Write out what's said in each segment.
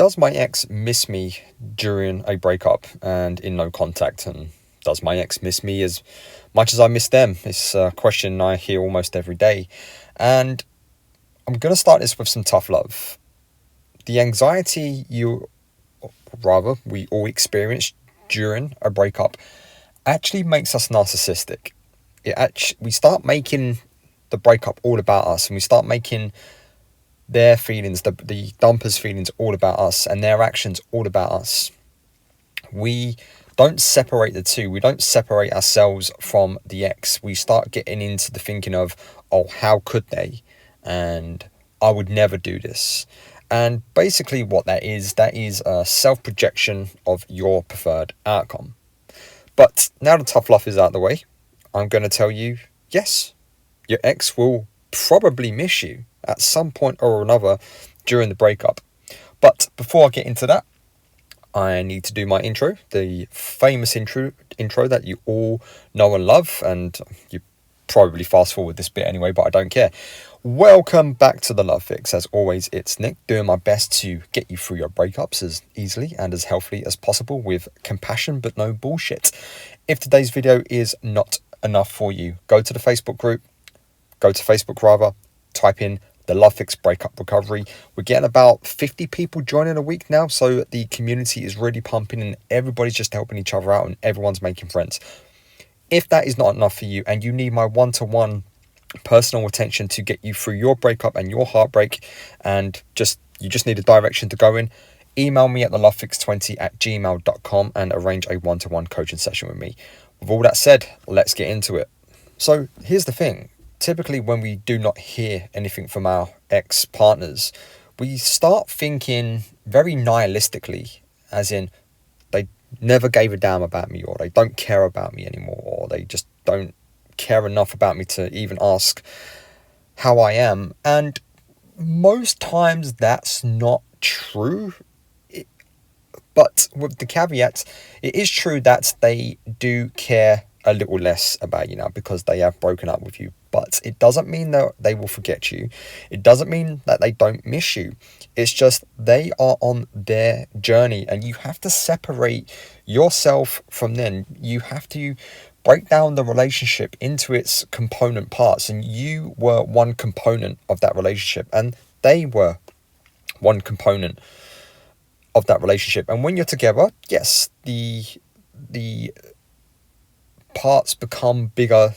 Does my ex miss me during a breakup and in no contact? And does my ex miss me as much as I miss them? It's a question I hear almost every day. And I'm going to start this with some tough love. The anxiety we all experience during a breakup actually makes us narcissistic. We start making the breakup all about us, and we start making their feelings, the dumpers' feelings, all about us, and their actions all about us. We don't separate the two. We don't separate ourselves from the ex. We start getting into the thinking of, oh, how could they? And I would never do this. And basically what that is a self-projection of your preferred outcome. But now the tough love is out of the way, I'm going to tell you, yes, your ex will probably miss you at some point or another during the breakup. But before I get into that, I need to do my intro, the famous intro that you all know and love, and you probably fast forward this bit anyway, but I don't care. Welcome back to the Love Fix. As always, it's Nick, doing my best to get you through your breakups as easily and as healthily as possible with compassion but no bullshit. If today's video is not enough for you, go to Facebook, type in the Love Fix Breakup Recovery. We're getting about 50 people joining a week now, so the community is really pumping and everybody's just helping each other out and everyone's making friends. If that is not enough for you and you need my one-to-one personal attention to get you through your breakup and your heartbreak, and you just need a direction to go in, email me at thelovefix20@gmail.com and arrange a one-to-one coaching session with me. With all that said, let's get into it. So here's the thing. Typically when we do not hear anything from our ex-partners, we start thinking very nihilistically, as in they never gave a damn about me, or they don't care about me anymore, or they just don't care enough about me to even ask how I am. And most times that's not true. But with the caveat, it is true that they do care a little less about you now because they have broken up with you. But it doesn't mean that they will forget you. It doesn't mean that they don't miss you. It's just they are on their journey and you have to separate yourself from them. You have to break down the relationship into its component parts, and you were one component of that relationship and they were one component of that relationship. And when you're together, yes, the parts become bigger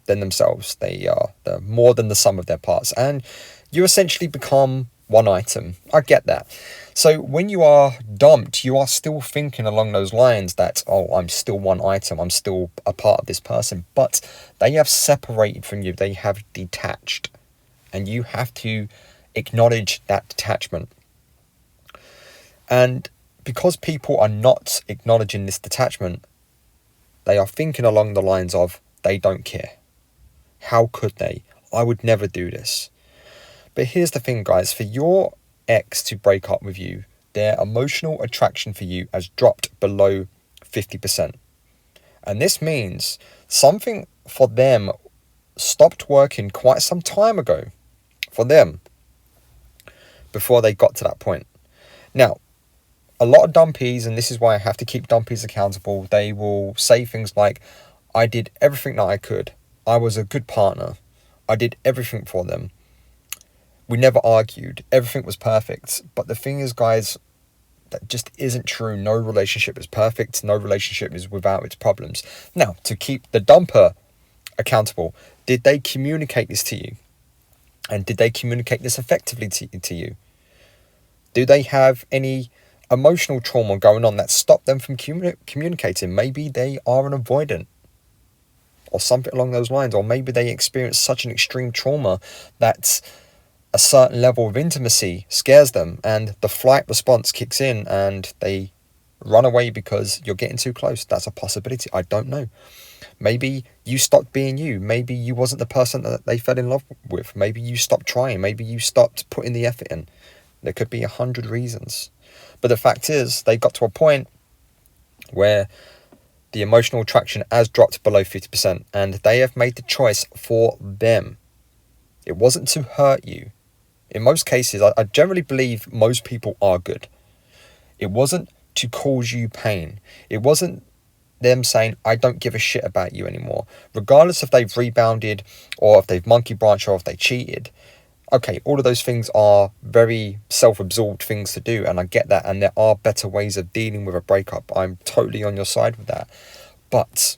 than themselves. They're more than the sum of their parts, and you essentially become one item. I get that. So when you are dumped, you are still thinking along those lines that, oh, I'm still one item, I'm still a part of this person, but they have separated from you, they have detached, and you have to acknowledge that detachment. And because people are not acknowledging this detachment, they are thinking along the lines of, they don't care. How could they? I would never do this. But here's the thing, guys. For your ex to break up with you, their emotional attraction for you has dropped below 50%. And this means something for them stopped working quite some time ago for them before they got to that point. Now, a lot of dumpees, and this is why I have to keep dumpees accountable, they will say things like, I did everything that I could. I was a good partner. I did everything for them. We never argued. Everything was perfect. But the thing is, guys, that just isn't true. No relationship is perfect. No relationship is without its problems. Now, to keep the dumper accountable, did they communicate this to you? And did they communicate this effectively to you? Do they have any emotional trauma going on that stopped them from communicating? Maybe they are an avoidant or something along those lines. Or maybe they experienced such an extreme trauma that a certain level of intimacy scares them and the flight response kicks in and they run away because you're getting too close. That's a possibility. I don't know. Maybe you stopped being you. Maybe you wasn't the person that they fell in love with. Maybe you stopped trying. Maybe you stopped putting the effort in. There could be 100 reasons. But the fact is, they got to a point where the emotional attraction has dropped below 50% and they have made the choice for them. It wasn't to hurt you. In most cases, I generally believe most people are good. It wasn't to cause you pain. It wasn't them saying, I don't give a shit about you anymore. Regardless if they've rebounded or if they've monkey branched or if they cheated. Okay, all of those things are very self-absorbed things to do, and I get that, and there are better ways of dealing with a breakup. I'm totally on your side with that. But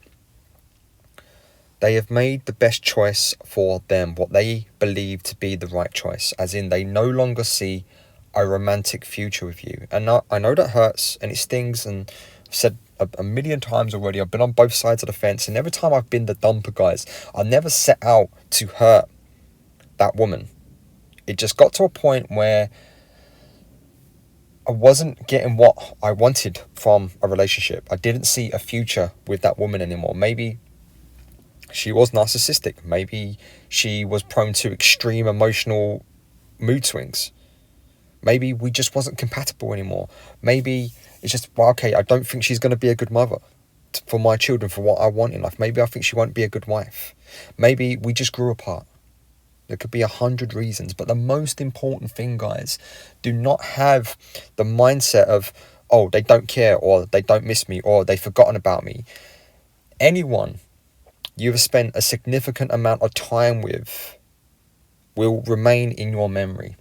they have made the best choice for them, what they believe to be the right choice, as in they no longer see a romantic future with you. And I know that hurts and it stings, and I've said a million times already, I've been on both sides of the fence, and every time I've been the dumper, guys, I never set out to hurt that woman. It just got to a point where I wasn't getting what I wanted from a relationship. I didn't see a future with that woman anymore. Maybe she was narcissistic. Maybe she was prone to extreme emotional mood swings. Maybe we just wasn't compatible anymore. Maybe it's just, well, okay, I don't think she's going to be a good mother for my children, for what I want in life. Maybe I think she won't be a good wife. Maybe we just grew apart. There could be 100 reasons. But the most important thing, guys, do not have the mindset of, oh, they don't care, or they don't miss me, or they've forgotten about me. Anyone you've spent a significant amount of time with will remain in your memory.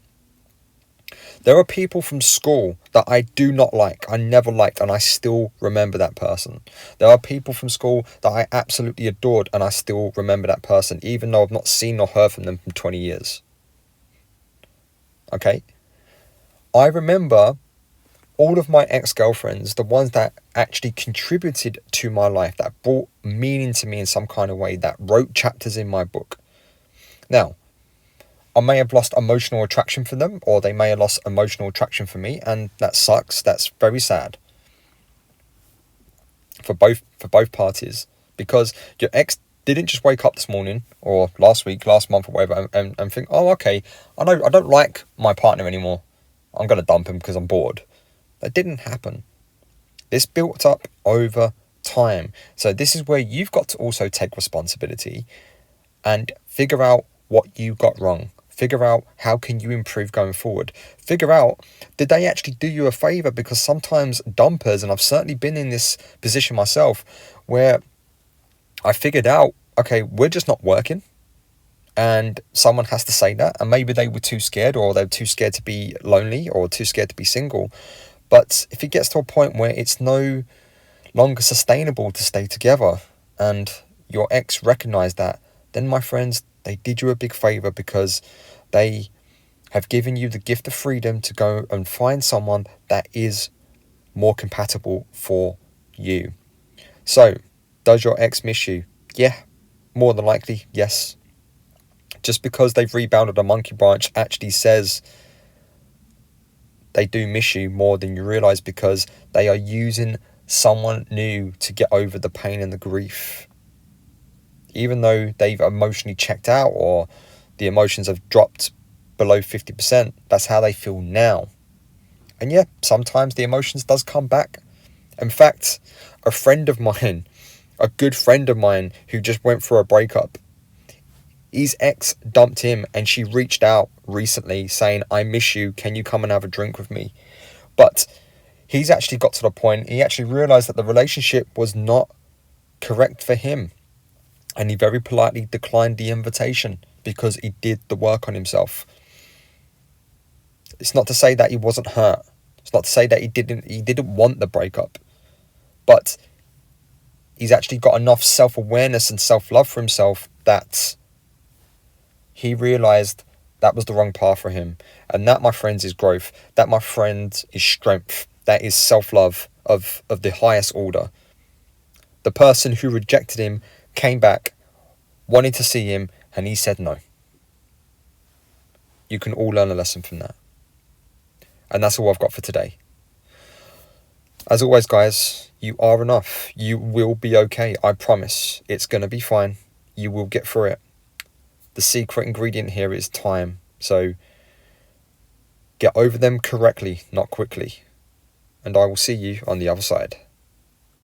There are people from school that I do not like, I never liked, and I still remember that person. There are people from school that I absolutely adored, and I still remember that person, even though I've not seen or heard from them for 20 years. Okay? I remember all of my ex-girlfriends, the ones that actually contributed to my life, that brought meaning to me in some kind of way, that wrote chapters in my book. Now, I may have lost emotional attraction for them, or they may have lost emotional attraction for me, and that sucks. That's very sad for both parties, because your ex didn't just wake up this morning or last week, last month, or whatever, and think, oh, okay, I don't like my partner anymore. I'm going to dump him because I'm bored. That didn't happen. This built up over time. So this is where you've got to also take responsibility and figure out what you got wrong. Figure out how can you improve going forward. Figure out, did they actually do you a favor? Because sometimes dumpers, and I've certainly been in this position myself, where I figured out, okay, we're just not working. And someone has to say that. And maybe they were too scared, or they were too scared to be lonely, or too scared to be single. But if it gets to a point where it's no longer sustainable to stay together, and your ex recognized that, then my friends, they did you a big favor, because they have given you the gift of freedom to go and find someone that is more compatible for you. So, does your ex miss you? Yeah, more than likely, yes. Just because they've rebounded a monkey branch actually says they do miss you more than you realize, because they are using someone new to get over the pain and the grief. Even though they've emotionally checked out, or the emotions have dropped below 50%, that's how they feel now. And yeah, sometimes the emotions does come back. In fact, a friend of mine, a good friend of mine who just went through a breakup, his ex dumped him, and she reached out recently saying, I miss you, can you come and have a drink with me? But he's actually got to the point, he actually realized that the relationship was not correct for him. And he very politely declined the invitation, because he did the work on himself. It's not to say that he wasn't hurt. It's not to say that he didn't want the breakup. But he's actually got enough self-awareness and self-love for himself that he realized that was the wrong path for him. And that, my friends, is growth. That, my friend, is strength. That is self-love of the highest order. The person who rejected him came back, wanted to see him, and he said no. You can all learn a lesson from that. And that's all I've got for today. As always, guys, you are enough. You will be okay. I promise. It's going to be fine. You will get through it. The secret ingredient here is time. So get over them correctly, not quickly. And I will see you on the other side.